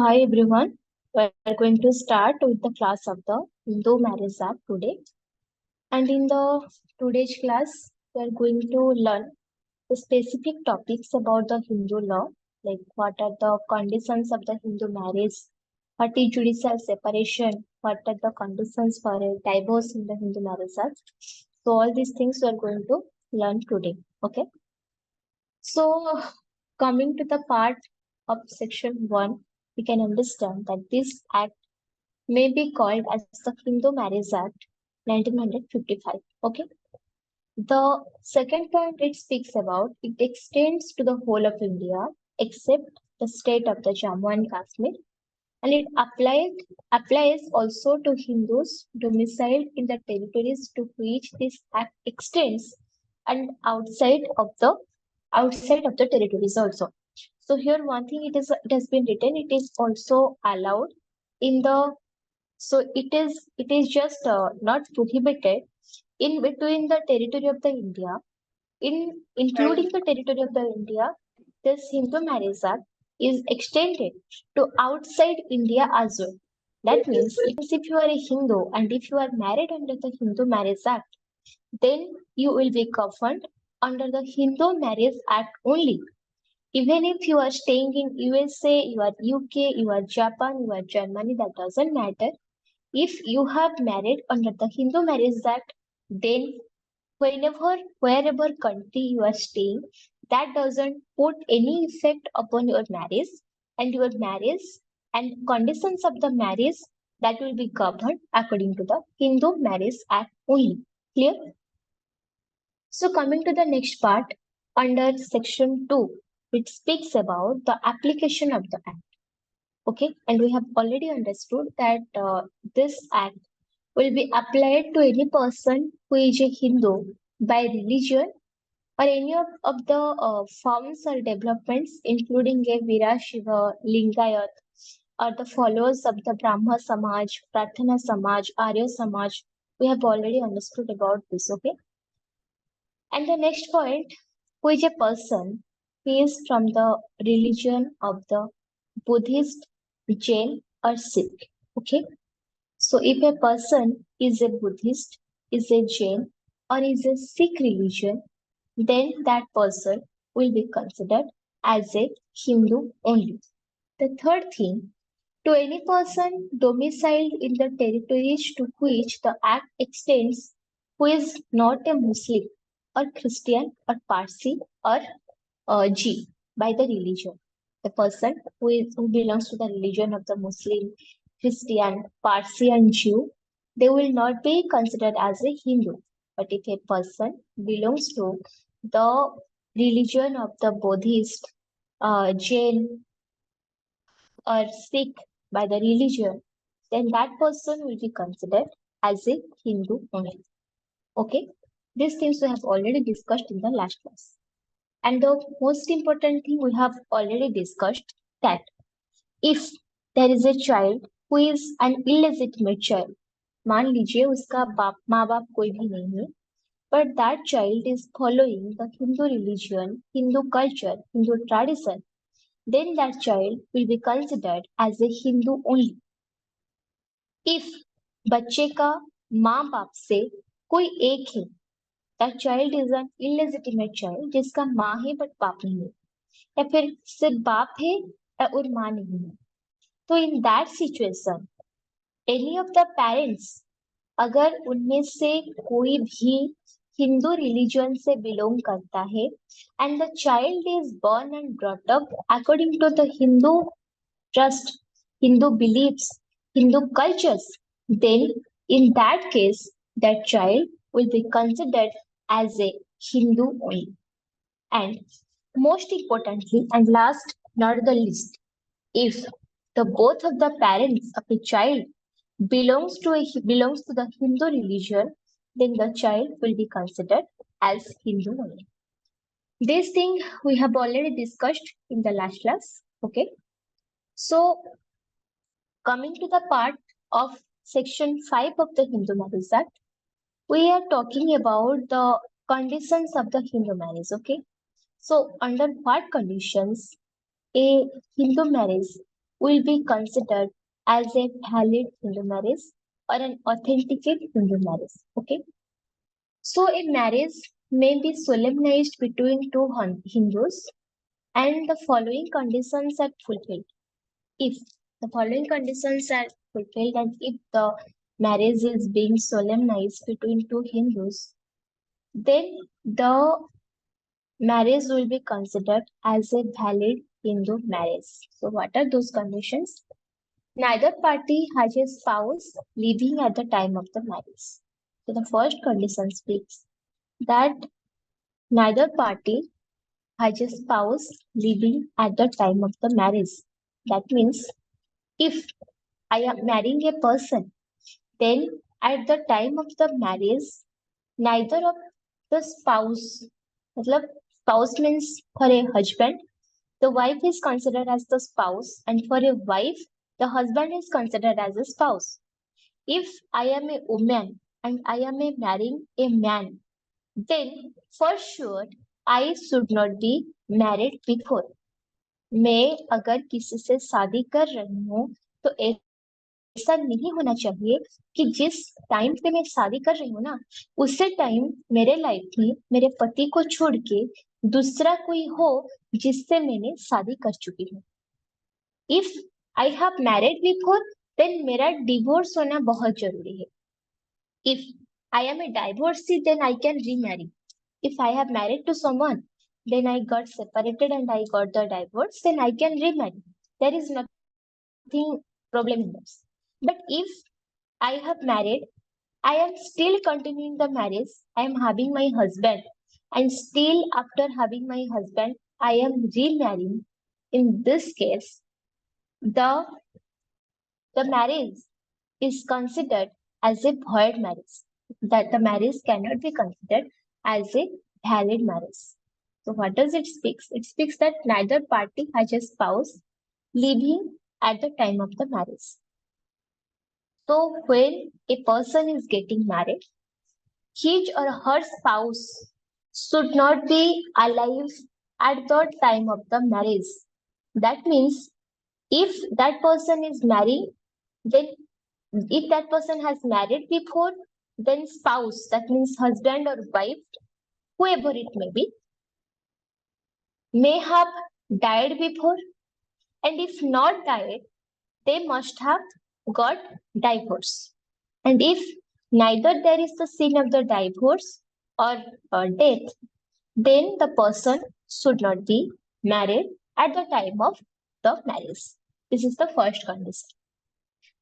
Hi everyone. We are going to start with the class of the Hindu Marriage Act today. And in the today's class, we are going to learn the specific topics about the Hindu law, like what are the conditions of the Hindu marriage, what is judicial separation, what are the conditions for a divorce in the Hindu Marriage Act. So all these things we are going to learn today. Okay. So coming to the part of section 1, we can understand that this act may be called as the Hindu Marriage Act 1955. Okay. The second point it speaks about, it extends to the whole of India except the state of the Jammu and Kashmir, and it applies also to Hindus domiciled in the territories to which this act extends and outside of the territories also. So here one thing it has been written, it is also allowed in the, so it is just not prohibited in between the territory of the India, in including the territory of the India. This Hindu Marriage Act is extended to outside India as well. That means if you are a Hindu and if you are married under the Hindu Marriage Act, then you will be governed under the Hindu Marriage Act only. Even if you are staying in USA, you are UK, you are Japan, you are Germany, that doesn't matter. If you have married under the Hindu Marriage Act, then wherever country you are staying, that doesn't put any effect upon your marriage, and your marriage and conditions of the marriage that will be governed according to the Hindu Marriage Act only. Clear? So coming to the next part, under section 2, it speaks about the application of the act. Okay, and we have already understood that this act will be applied to any person who is a Hindu by religion or any of the forms or developments, including a Vira Shiva, Lingayat, or the followers of the Brahma Samaj, Pratana Samaj, Arya Samaj. We have already understood about this, okay? And the next point, who is a person who is from the religion of the Buddhist, Jain, or Sikh, okay? So if a person is a Buddhist, is a Jain, or is a Sikh religion, then that person will be considered as a Hindu only. The third thing, to any person domiciled in the territories to which the act extends who is not a Muslim or Christian or Parsi or G by the religion. The person who belongs to the religion of the Muslim, Christian, Parsi, and Jew, they will not be considered as a Hindu. But if a person belongs to the religion of the Buddhist, Jain, or Sikh by the religion, then that person will be considered as a Hindu only. Okay, these things we have already discussed in the last class. And the most important thing we have already discussed, that if there is a child who is an illegitimate child, मान लीजिए उसका माँ बाप कोई भी नहीं है, but that child is following the Hindu religion, Hindu culture, Hindu tradition, then that child will be considered as a Hindu only. If बच्चे का माँ बाप से कोई एक है, that child is an illegitimate child जिसका माँ है बट बाप नहीं है, या फिर सिर्फ बाप है और माँ नहीं है, तो in that situation any of the parents, अगर उनमें से कोई भी हिंदू रिलीजन से बिलोंग करता है and the child is born and brought up according to the Hindu trust, Hindu beliefs, Hindu cultures, then in that case that child will be considered as a Hindu only. And most importantly and last not the least, if the both of the parents of a child belongs to the Hindu religion, then the child will be considered as Hindu only. This thing we have already discussed in the last class. Okay. So coming to the part of section 5 of the Hindu Marriage Act, we are talking about the conditions of the Hindu marriage. Okay. So under what conditions a Hindu marriage will be considered as a valid Hindu marriage or an authenticate Hindu marriage. Okay. So a marriage may be solemnized between two Hindus and the following conditions are fulfilled. If the following conditions are fulfilled and if the marriage is being solemnized between two Hindus, then the marriage will be considered as a valid Hindu marriage. So what are those conditions? Neither party has a spouse living at the time of the marriage. So the first condition speaks that neither party has a spouse living at the time of the marriage. That means if I am marrying a person, then at the time of the marriage, neither of the spouse, मतलब spouse means for a husband, the wife is considered as the spouse, and for a wife, the husband is considered as a spouse. If I am a woman and I am a marrying a man, then for sure I should not be married before. मैं अगर किसी से शादी कर रही हूँ तो ऐसा नहीं होना चाहिए कि जिस टाइम पे मैं शादी कर रही हूँ ना उसी टाइम मेरे लाइफ में मेरे पति को छोड़ के दूसरा कोई हो जिससे मैंने शादी कर चुकी हूँ. If I have married before then मेरा डिवोर्स होना बहुत जरूरी है. If I am a divorcee then I can remarry. If I have married to someone then I got separated and I got the divorce, then I can remarry. There is nothing problem in this. But if I have married, I am still continuing the marriage. I am having my husband, and still after having my husband, I am remarrying. In this case, the marriage is considered as a void marriage. That the marriage cannot be considered as a valid marriage. So what does it speak? It speaks that neither party has a spouse living at the time of the marriage. So when a person is getting married, his or her spouse should not be alive at the time of the marriage. That means if that person is married, then if that person has married before, then spouse, that means husband or wife, whoever it may have died before, and if not died, they must have got divorce. And if neither there is the sin of the divorce or death, then the person should not be married at the time of the marriage. This is the first condition.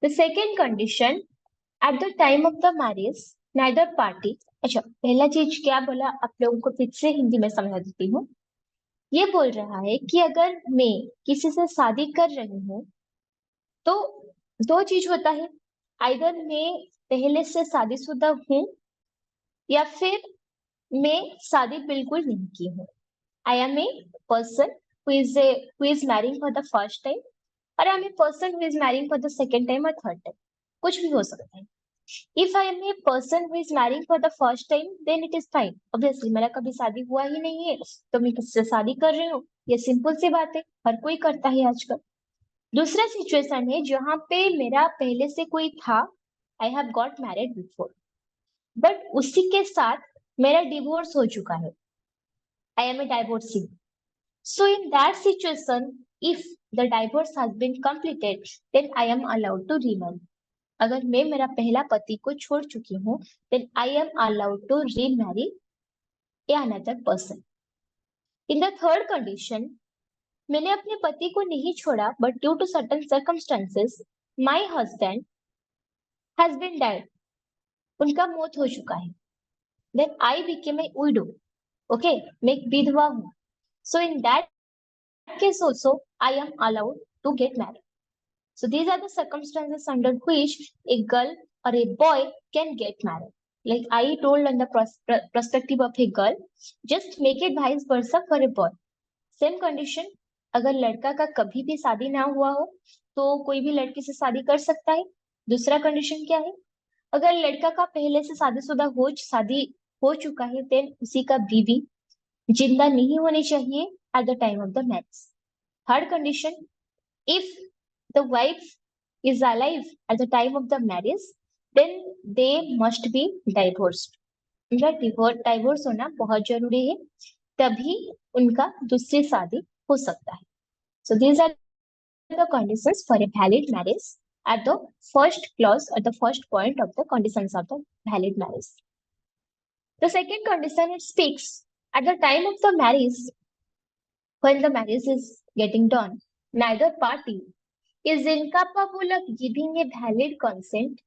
The second condition, at the time of the marriage, neither party. अच्छा, पहला चीज क्या बोला आप लोगों को फिर से हिंदी में समझा देती हूँ. ये बोल रहा है कि अगर मैं किसी से शादी कर रही हूँ तो दो चीज होता है, आइदर मैं पहले से शादीशुदा हूँ या फिर मैं शादी बिल्कुल नहीं की हूँ. I am a person who is marrying for the first time, और I am a person who is marrying for the second time or third time. कुछ भी हो सकता है. If I am a person who is marrying for the first time, then it is fine. Obviously, मेरा कभी शादी हुआ ही नहीं है, तो मैं किससे शादी कर रही हूँ, ये सिंपल सी बात है, हर कोई करता है आजकल. दूसरा सिचुएशन है जहाँ पे मेरा पहले से कोई था, I have got married before, but उसी के साथ मेरा डिवोर्स हो चुका है, I am a divorcee. So in that situation, if the divorce has been completed, then I am allowed to remarry. अगर मैं मेरा पहला पति को छोड़ चुकी हूँ, then I am allowed to remarry another person. In the third condition, मैंने अपने पति को नहीं छोड़ा, but due to certain circumstances, my husband has been died. उनका मौत हो चुका है. Then I became a widow. Okay, मैं एक विधवा हूँ. So in that case also, I am allowed to get married. So these are the circumstances under which a girl or a boy can get married. Like I told on the perspective of a girl, just make it vice versa for a boy. Same condition, अगर लड़का का कभी भी शादी ना हुआ हो तो कोई भी लड़की से शादी कर सकता है. दूसरा कंडीशन क्या है, अगर लड़का का पहले से शादी हो चुका है, then उसी का बीवी जिंदा नहीं होनी चाहिए at the time of the marriage. Third condition, if the wife is alive at the time of the marriage, then they must be divorced. उनका डिवोर्स होना बहुत जरूरी है, तभी उनका दूसरी शादी हो सकता है. So these are the conditions for a valid marriage at the first clause or the first point of the conditions of the valid marriage. The second condition, it speaks at the time of the marriage, when the marriage is getting done, neither party is incapable of giving a valid consent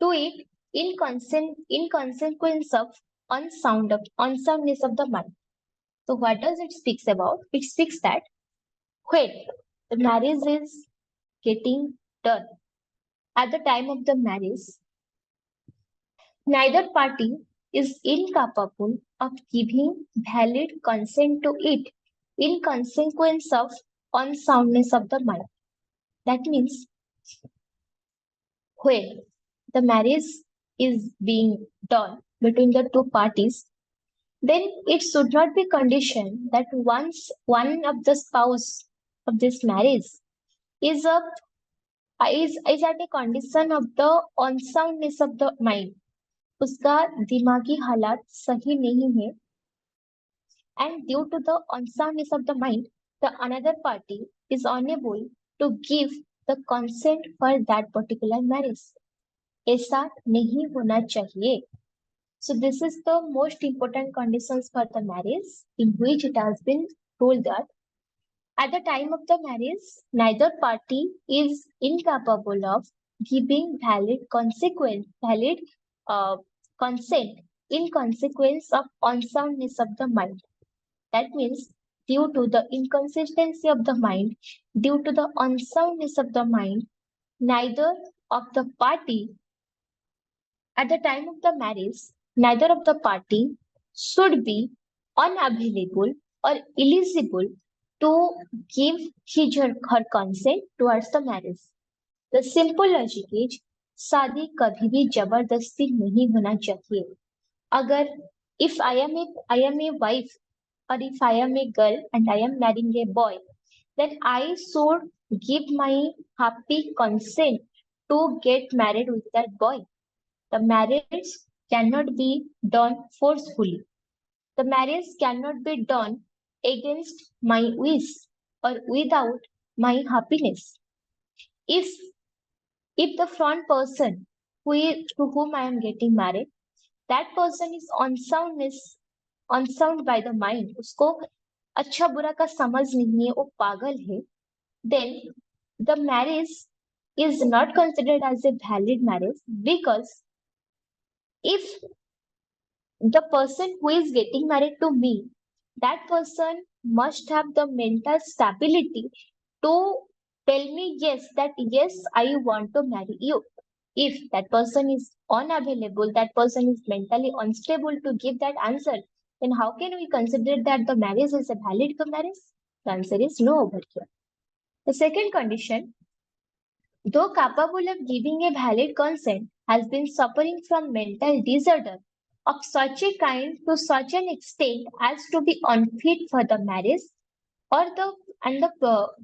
to it in consequence of unsoundness of the mind. So what does it speaks about? It speaks that when the marriage is getting done, at the time of the marriage, neither party is incapable of giving valid consent to it in consequence of unsoundness of the mind. That means when the marriage is being done between the two parties, then it should not be conditioned that once one of the spouse of this marriage is at a condition of the unsoundness of the mind, उसका दिमागी हालात सही नहीं है, and due to the unsoundness of the mind, the another party is unable to give the consent for that particular marriage. ऐसा नहीं होना चाहिए. So this is the most important conditions for the marriage, in which it has been told that at the time of the marriage, neither party is incapable of giving valid consent in consequence of unsoundness of the mind. That means due to the inconsistency of the mind, due to the unsoundness of the mind, neither of the party at the time of the marriage, neither of the party should be unavailable or eligible to give his or her consent towards the marriage. The simple logic is शादी कभी भी जबरदस्ती नहीं होना चाहिए. अगर if I am a wife or if I am a girl and I am marrying a boy, then I should give my happy consent to get married with that boy. The marriage cannot be done forcefully. The marriage cannot be done against my wish or without my happiness. If the front person to whom I am getting married, that person is unsound by the mind, उसको अच्छा बुरा का समझ नहीं है, वो पागल है, then the marriage is not considered as a valid marriage, because if the person who is getting married to me, that person must have the mental stability to tell me yes, I want to marry you. If that person is unavailable, that person is mentally unstable to give that answer, then how can we consider that the marriage is a valid marriage? The answer is no over here. The second condition, though capable of giving a valid consent, has been suffering from mental disorder of such a kind to such an extent as to be unfit for the marriage or the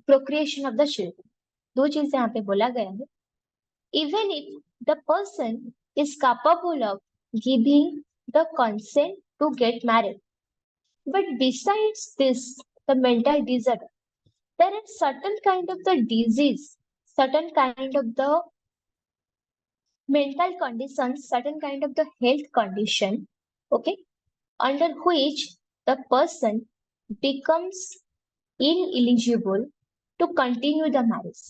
procreation of the children. दो चीजें यहाँ पे बोला गया है. Even if the person is capable of giving the consent to get married, but besides this, the mental disorder, there is certain kind of the disease, certain kind of the mental conditions, certain kind of the health condition, okay, under which the person becomes ineligible to continue the marriage.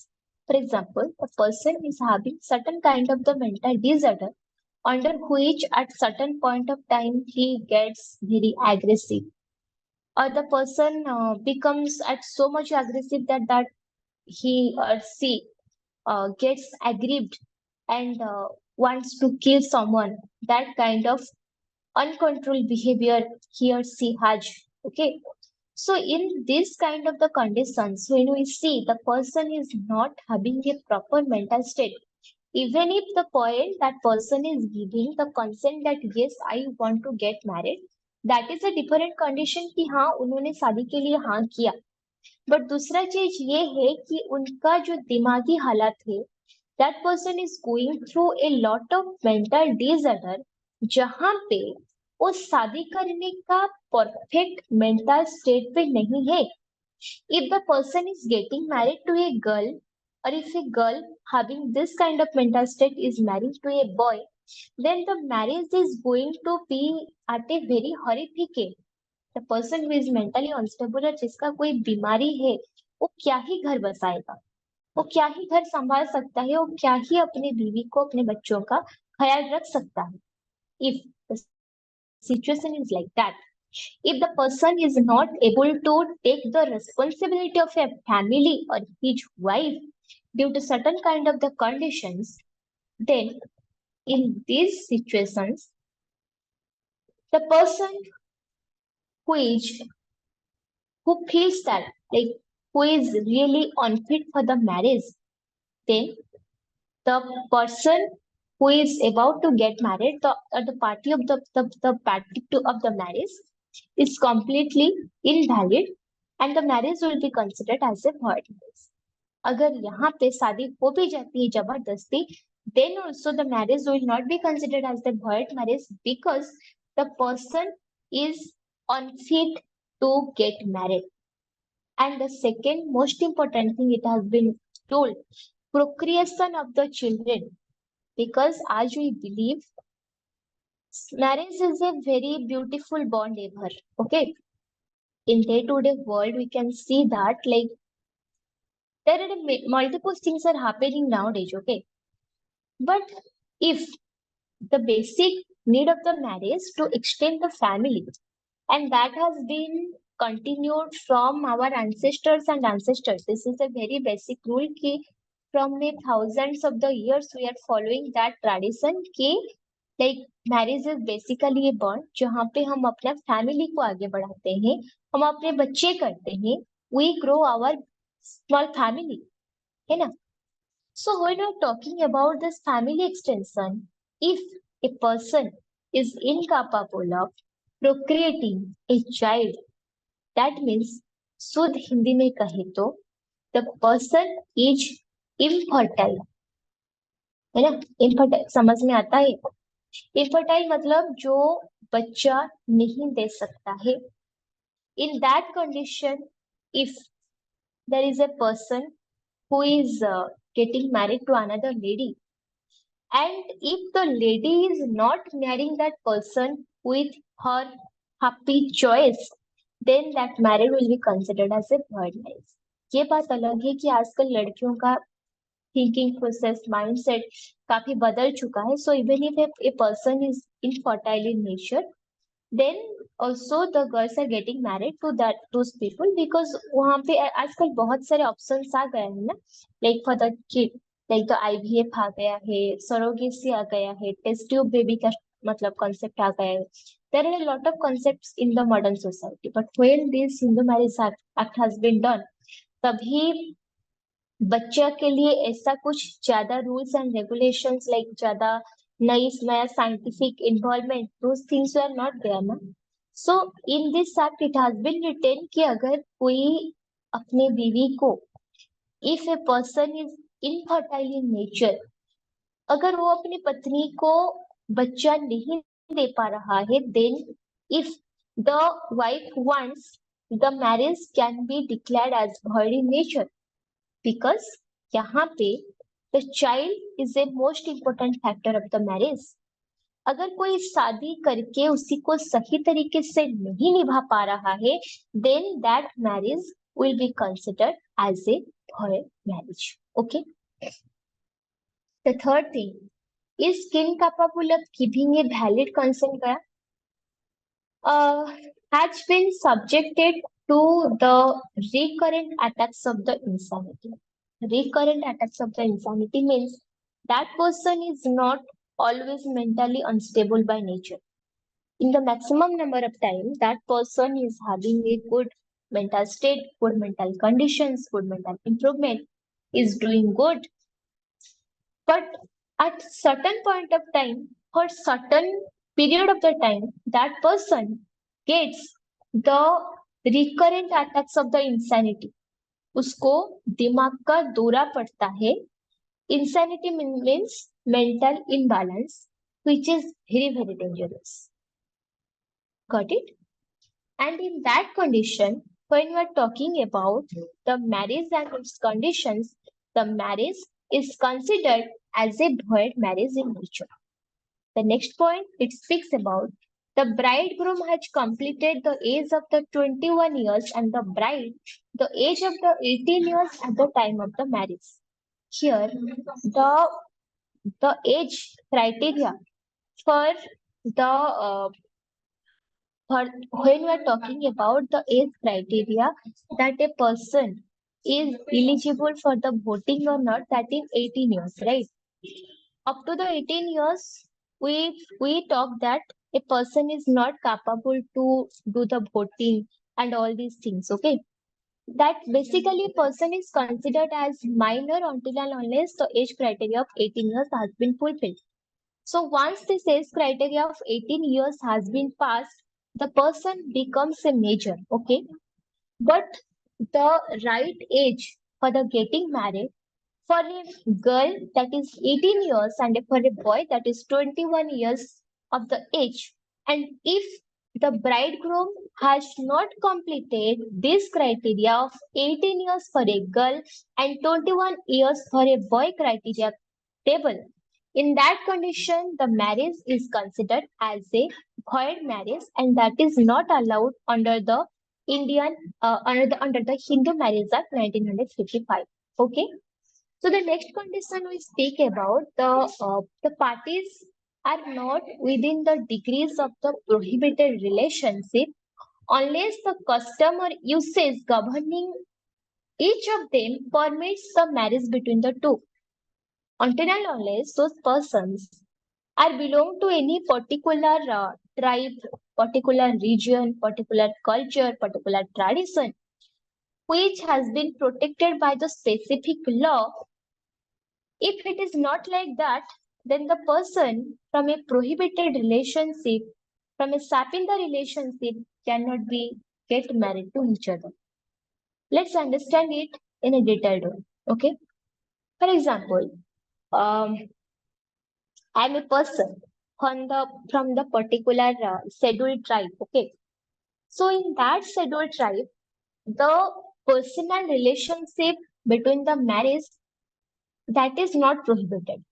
For example, a person is having certain kind of the mental disorder under which at certain point of time he gets very aggressive, or the person becomes at so much aggressive that he or she gets aggrieved and wants to kill someone. That kind of uncontrolled behavior he or she has. Okay. So in this kind of the conditions, when we see the person is not having a proper mental state, even if the point that person is giving the consent that yes, I want to get married, that is a different condition कि हाँ उन्होंने शादी के लिए हाँ किया. But दूसरा चीज ये है कि उनका जो दिमागी हालत है, that person is going through a lot of mental disorder, जहां पे वो शादी करने का परफेक्ट मेंटल स्टेट पे नहीं है. If the person is getting married to a girl, or if a girl having this kind of mental state is married to a boy, then the marriage is going to be at a very horrific age. The person who is mentally unstable और जिसका कोई बीमारी है, वो क्या ही घर बसाएगा, वो क्या ही घर संभाल सकता है, वो क्या ही अपने बीवी को, अपने बच्चों का ख्याल रख सकता है. If the situation is like that, if the person is not able to take the responsibility of a family or his wife due to certain kind of the conditions, then in these situations, the person who is who feels that, like, who is really unfit for the marriage, then the person who is about to get married, the party of the party of the marriage is completely invalid, and the marriage will be considered as a void marriage. अगर यहाँ पे शादी हो भी जाती है जबरदस्ती, then also the marriage will not be considered as the void marriage, because the person is unfit to get married. And the second most important thing, it has been told, procreation of the children, because as we believe, marriage is a very beautiful bond ever. Okay, in day-to-day world we can see that, like, there are multiple things are happening nowadays. Okay, but if the basic need of the marriage to extend the family, and that has been continued from our ancestors, this is a very basic rule ki from the thousands of the years we are following that tradition ki, like, marriage is basically ये bond जहाँ पे हम अपना family को आगे बढ़ाते हैं, हम अपने बच्चे करते हैं, we grow our small family, है ना. So when we are talking about this family extension, if a person is incapable of procreating a child, that means, शुद्ध हिंदी में कहे तो, द पर्सन इज इनफर्टाइल, है ना. इनफर्टाइल समझ में आता है. इनफर्टाइल मतलब जो बच्चा नहीं दे सकता है. In that condition, if there is a person who is getting married to another lady, and if the lady is not marrying that person with her happy choice, then that marriage will be considered as a void marriage. ये बात अलग है कि आजकल लड़कियों का thinking process, mindset काफी बदल चुका है. So even if a person is infertile in nature, then also the girls are getting married to those people, because वहाँ पे आजकल बहुत सारे ऑप्शंस आ गए हैं ना, like for the kid, like the IVF आ गया है, सरोगेसी आ गया है, टेस्ट ट्यूब बेबी का मतलब कॉन्सेप्ट आ गया है. there are a lot of concepts in the modern society, but when this Hindu Marriage Act has been done, तभी बच्चा के लिए ऐसा कुछ ज्यादा रूल्स एंड रेगुलेशंस, लाइक ज्यादा नया scientific involvement, those things are not there ना. So in this act it has been written कि अगर कोई अपने बीवी को, if a person is infertile in nature, अगर वो अपनी पत्नी को बच्चा नहीं दे पा रहा है, then if the wife wants, the marriage can be declared as void in nature, because यहाँ पे the child is a most important factor of the marriage. अगर कोई शादी करके उसी को सही तरीके से नहीं निभा पा रहा है, then that marriage will be considered as a void marriage. Okay. The third thing is incapable of giving a valid consent has been subjected to the recurrent attacks of the insanity. Recurrent attacks of the insanity means that person is not always mentally unstable by nature. In the maximum number of times, that person is having a good mental state, good mental conditions, good mental improvement, is doing good. But at certain point of time, for certain period of the time, that person gets the recurrent attacks of the insanity, उसको दिमाग का दौरा पड़ता है. Insanity means mental imbalance which is very very dangerous. Got it? And in that condition, when we are talking about the marriage and its conditions, the marriage is considered as a void marriage in nature. The next point, it speaks about the bridegroom has completed the age of the 21 years and the bride the age of the 18 years at the time of the marriage. Here, the age criteria for the for when we are talking about the age criteria that a person is eligible for the voting or not, that is 18 years, right? Up to the 18 years, we talk that a person is not capable to do the voting and all these things. Okay, that basically a person is considered as minor until and unless the age criteria of 18 years has been fulfilled. So once this age criteria of 18 years has been passed, the person becomes a major. Okay, but the right age for the getting married for a girl that is 18 years and for a boy that is 21 years of the age. And if the bridegroom has not completed this criteria of 18 years for a girl and 21 years for a boy criteria table, in that condition, the marriage is considered as a void marriage and that is not allowed under the under the Hindu Marriage Act 1955. Okay. So the next condition we speak about the parties are not within the degrees of the prohibited relationship unless the custom or usage governing each of them permits the marriage between the two. Until and unless those persons are belong to any particular tribe, particular region, particular culture, particular tradition, which has been protected by the specific law. If it is not like that, then the person from a prohibited relationship, from a sap in the relationship, cannot be get married to each other. Let's understand it in a detailed way. Okay. For example, um, I'm a person from the particular scheduled tribe. Okay. So in that scheduled tribe, the personal relationship between the marriage that is not prohibited.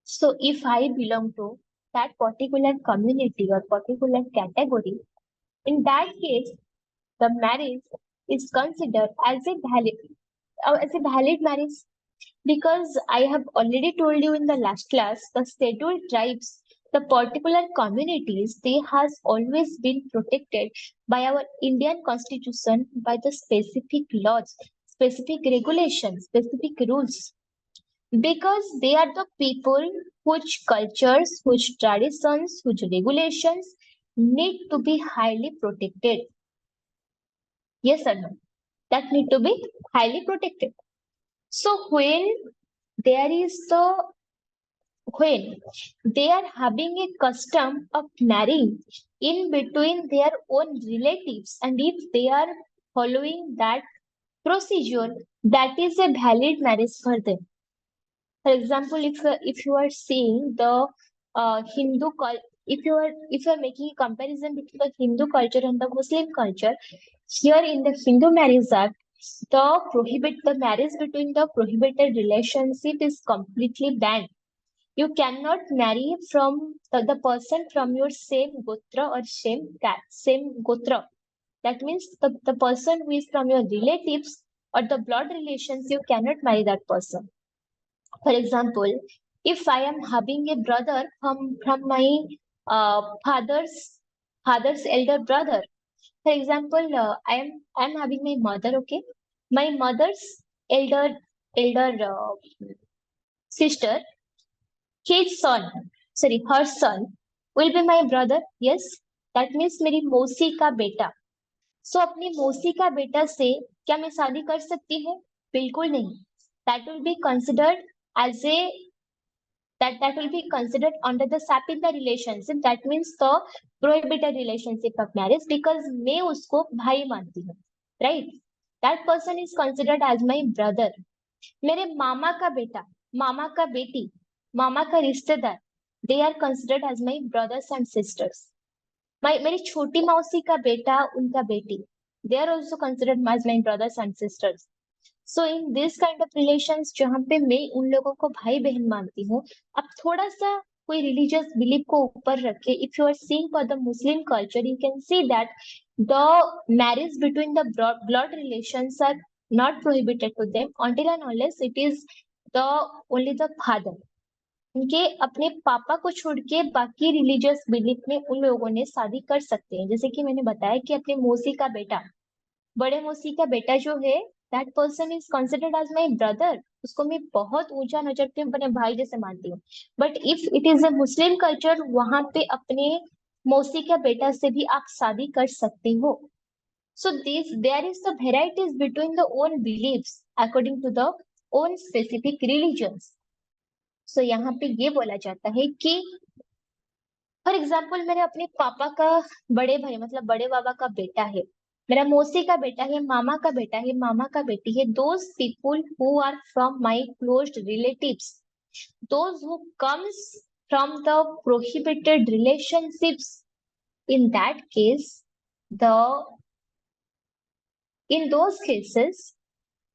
So if I belong to that particular community or particular category, in that case, the marriage is considered as a valid marriage because I have already told you in the last class, the scheduled tribes, the particular communities, they has always been protected by our Indian constitution by the specific laws, specific regulations, specific rules because they are the people whose cultures, whose traditions, whose regulations need to be highly protected. Yes or no? That need to be highly protected. So when they are having a custom of marrying in between their own relatives, and if they are following that procedure, that is a valid marriage for them. For example, if you are seeing the if you are making a comparison between the Hindu culture and the Muslim culture, here in the Hindu Marriage Act, the marriage between the prohibited relationship is completely banned. You cannot marry from the person from your same gotra or same gotra. That means the person who is from your relatives or the blood relations, you cannot marry that person. For example, if I am having a brother from my father's elder brother, for example, I am having my mother. Okay, my mother's elder sister, his son, sorry, her son will be my brother. Yes, that means मेरी मौसी का बेटा. So अपनी मौसी का बेटा से क्या मैं शादी कर सकती हूँ? बिल्कुल नहीं. That will be considered as a that will be considered under the sap in the relationship. That means the prohibited relationship of marriage, because मैं उसको भाई मानती हूँ, right? That person is considered as my brother. मेरे मामा का बेटा, मामा का बेटी, मामा का रिश्तेदार, they are considered as my brothers and sisters. मेरी छोटी मौसी का बेटा, उनका बेटी, they are also considered as my brothers and sisters. So in this kind of relations जहाँ पे मैं उन लोगों को भाई बहन मानती हूँ, अब थोड़ा सा कोई रिलीजियस बिलीफ को ऊपर रखे, if you are seeing for the Muslim culture, you can see that the marriage between the blood relations are not prohibited to them until and unless it is the only the father. उनके अपने पापा को छोड़ के बाकी religious belief में उन लोगों ने शादी कर सकते हैं। जैसे कि मैंने बताया कि अपने मौसी का बेटा, बड़े मौसी का बेटा जो है, that person is considered as my brother, उसको मैं बहुत ऊंचा नजर पे अपने भाई जैसे मानती हूँ। But if it is a Muslim culture, वहां पे अपने मौसी का बेटा से भी आप शादी कर सकते हो। So this there is the varieties between the own beliefs according to the own specific religions. So यहाँ पे ये बोला जाता है कि फॉर एग्जाम्पल मेरे अपने पापा का बड़े भाई मतलब बड़े बाबा का बेटा है, मेरा मौसी का बेटा है, मामा का बेटा है, मामा का बेटी है, those people who are from my close relatives, those who comes from the prohibited relationships, in that case the in those cases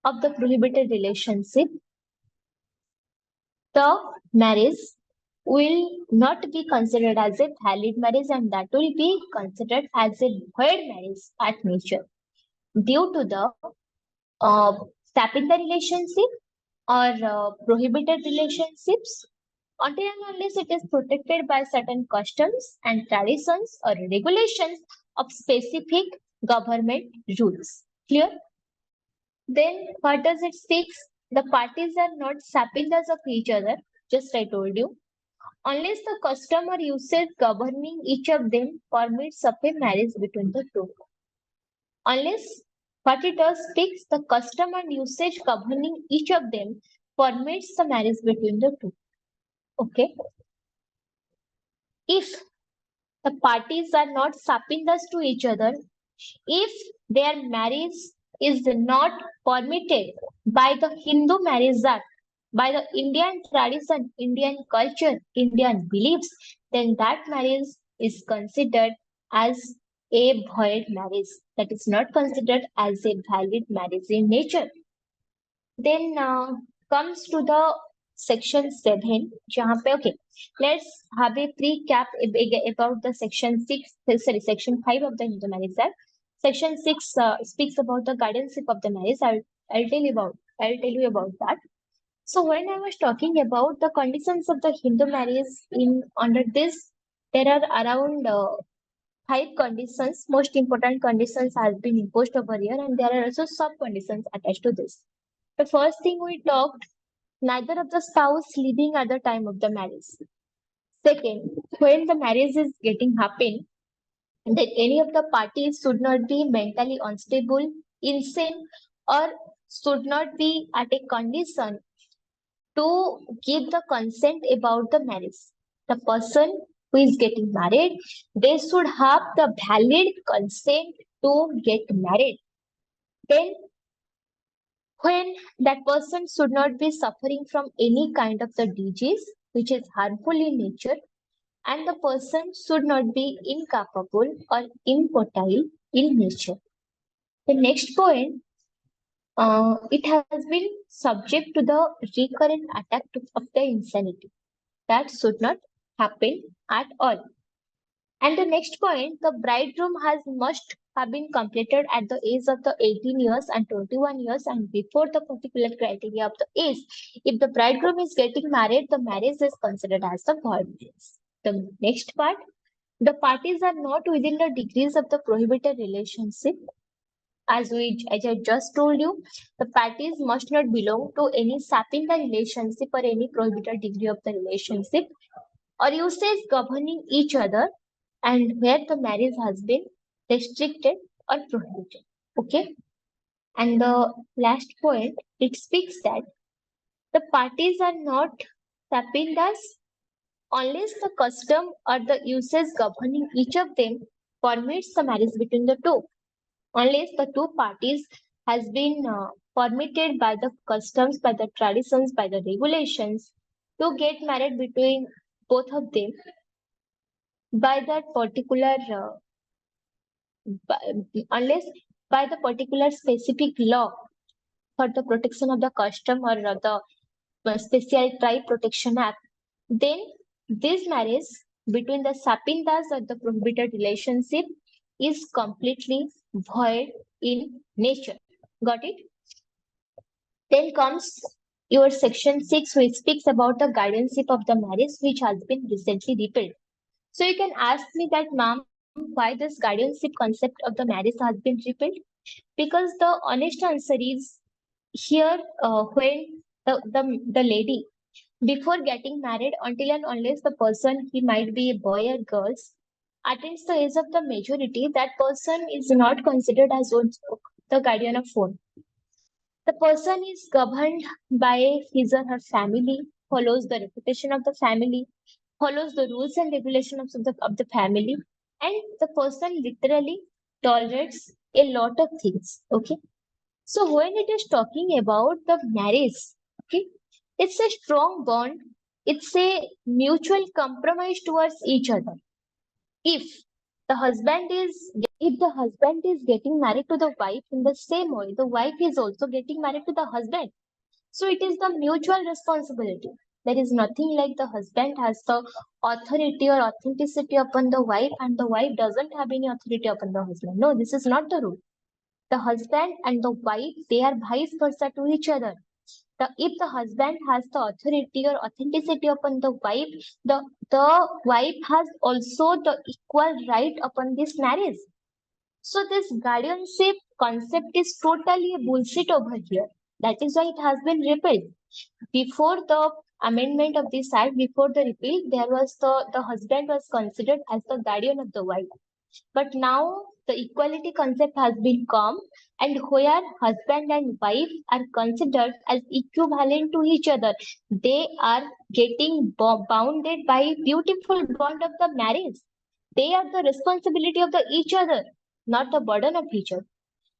of the prohibited relationship, the marriage will not be considered as a valid marriage, and that will be considered as a void marriage at nature due to the stopping the relationship or prohibited relationships until and unless it is protected by certain customs and traditions or regulations of specific government rules. Clear? Then what does it speak? The parties are not sapping-us of each other, just I told you, unless the custom or usage governing each of them permits of a marriage between the two. Unless what it does speaks, the custom and usage governing each of them permits the marriage between the two. Okay. If the parties are not sapping us to each other, if their marriage is not permitted by the Hindu Marriage Act, by the Indian tradition, Indian culture, Indian beliefs, then that marriage is considered as a void marriage. That is not considered as a valid marriage in nature. Then comes to the section 7, जहाँ पे okay, let's have a recap about the section 6, sorry, section 5 of the Hindu Marriage Act. Section 6 speaks about the guardianship of the marriage. I'll tell you about that. So when I was talking about the conditions of the Hindu marriage in under this, there are around 5 conditions. Most important conditions have been imposed over here, and there are also sub conditions attached to this. The first thing we talked, neither of the spouse living at the time of the marriage. Second, when the marriage is getting happen, that any of the parties should not be mentally unstable, insane, or should not be at a condition to give the consent about the marriage. The person who is getting married, they should have the valid consent to get married. Then when that person should not be suffering from any kind of the disease which is harmful in nature, and the person should not be incapable or infertile in nature. The next point, it has been subject to the recurrent attack of the insanity. That should not happen at all. And the next point, the bridegroom must have been completed at the age of the 18 years and 21 years and before the particular criteria of the age. If the bridegroom is getting married, the marriage is considered as the void marriage. The next part, the parties are not within the degrees of the prohibited relationship. As I just told you, the parties must not belong to any sapping the relationship or any prohibited degree of the relationship or usage governing each other, and where the marriage has been restricted or prohibited. Okay. And the last point, it speaks that the parties are not Sapindas, unless the custom or the usage governing each of them permits the marriage between the two, unless the two parties has been permitted by the customs, by the traditions, by the regulations to get married between both of them by that particular by, unless by the particular specific law for the protection of the custom or the special tribe protection act, then this marriage between the sapindas or the prohibited relationship is completely void in nature. Got it? Then comes your section 6, which speaks about the guardianship of the marriage, which has been recently repealed. So you can ask me that, ma'am, why this guardianship concept of the marriage has been repealed? Because the honest answer is here, when the lady, before getting married, until and unless the person, he might be a boy or girls, attains the age of the majority, that person is not considered as the guardian of phone. The person is governed by his or her family, follows the reputation of the family, follows the rules and regulations of the family, and the person literally tolerates a lot of things. Okay. So when it is talking about the marriage, okay, it's a strong bond, it's a mutual compromise towards each other. If the husband is if the husband is getting married to the wife, in the same way, the wife is also getting married to the husband. So it is the mutual responsibility. There is nothing like the husband has the authority or authenticity upon the wife, and the wife doesn't have any authority upon the husband. No, this is not the rule. The husband and the wife, they are vice versa to each other. If the husband has the authority or authenticity upon the wife, the wife has also the equal right upon this marriage. So this guardianship concept is totally a bullshit over here. That is why it has been repealed. Before the amendment of this act, before the repeal, there was the husband was considered as the guardian of the wife. But now the equality concept has been come, and where husband and wife are considered as equivalent to each other, they are getting bounded by beautiful bond of the marriage. They are the responsibility of the each other, not the burden of each other.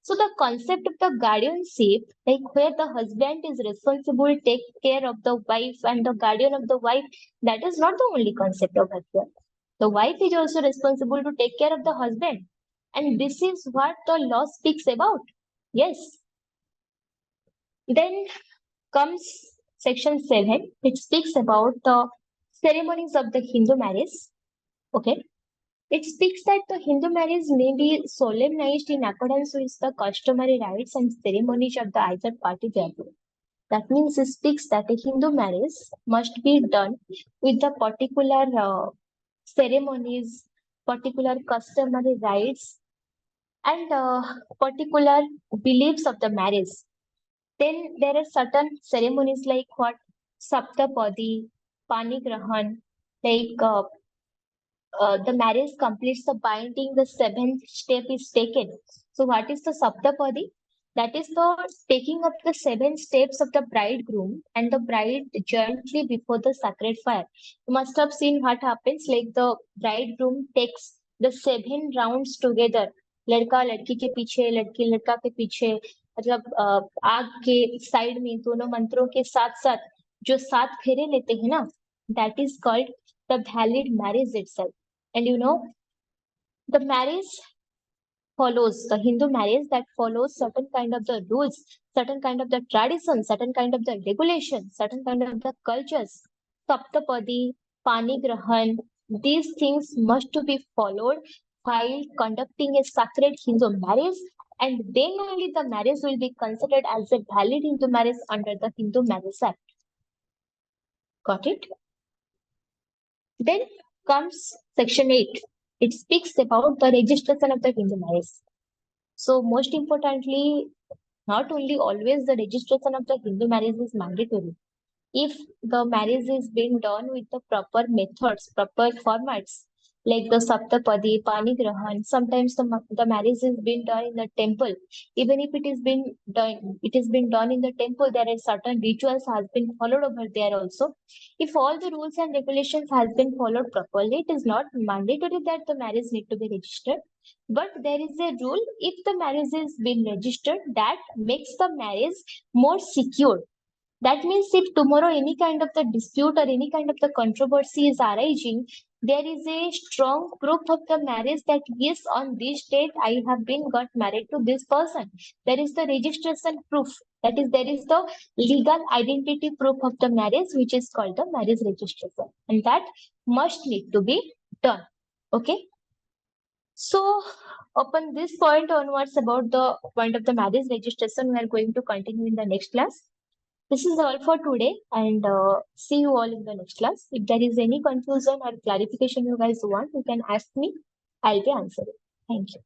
So the concept of the guardianship, like where the husband is responsible, take care of the wife and the guardian of the wife, that is not the only concept of here. The wife is also responsible to take care of the husband. And this is what the law speaks about. Yes. Then comes section 7, which speaks about the ceremonies of the Hindu marriage. Okay. It speaks that the Hindu marriage may be solemnized in accordance with the customary rites and ceremonies of the either party thereto. That means it speaks that a Hindu marriage must be done with the particular ceremonies, particular customary rites, and particular beliefs of the marriage. Then there are certain ceremonies like what? Saptapadi, Panigrahan, like the marriage completes the binding, the seventh step is taken. So what is the Saptapadi? That is the taking of the 7 steps of the bridegroom and the bride jointly before the sacred fire. You must have seen what happens, like the bridegroom takes the 7 rounds together. लड़का लड़की के पीछे, लड़की लड़का के पीछे, मतलब आग के साइड में दोनों मंत्रों के साथ साथ जो 7 फेरे लेते हैं ना, that is called the valid marriage itself. And you know, the marriage follows the Hindu marriage that follows certain kind of the rules, certain kind of the traditions, certain kind of the regulations, certain kind of the cultures. Saptapadi, Panigrahan, these things must to be followed while conducting a sacred Hindu marriage, and then only the marriage will be considered as a valid Hindu marriage under the Hindu Marriage Act. Got it? Then comes section 8. It speaks about the registration of the Hindu marriage. So most importantly, not only always the registration of the Hindu marriage is mandatory. If the marriage is being done with the proper methods, proper formats, like the Saptapadi, Panigrahan. Sometimes the marriage is being done in the temple. Even if it is been done in the temple, there are certain rituals has been followed over there also. If all the rules and regulations has been followed properly, it is not mandatory that the marriage need to be registered. But there is a rule, if the marriage is been registered, that makes the marriage more secure. That means if tomorrow any kind of the dispute or any kind of the controversy is arising, there is a strong proof of the marriage that yes, on this date I have been got married to this person. There is the registration proof. That is, there is the legal identity proof of the marriage, which is called the marriage registration, and that must need to be done. Okay. So, upon this point onwards about the point of the marriage registration, we are going to continue in the next class. This is all for today, and see you all in the next class. If there is any confusion or clarification you guys want, you can ask me. I'll be answering. Thank you.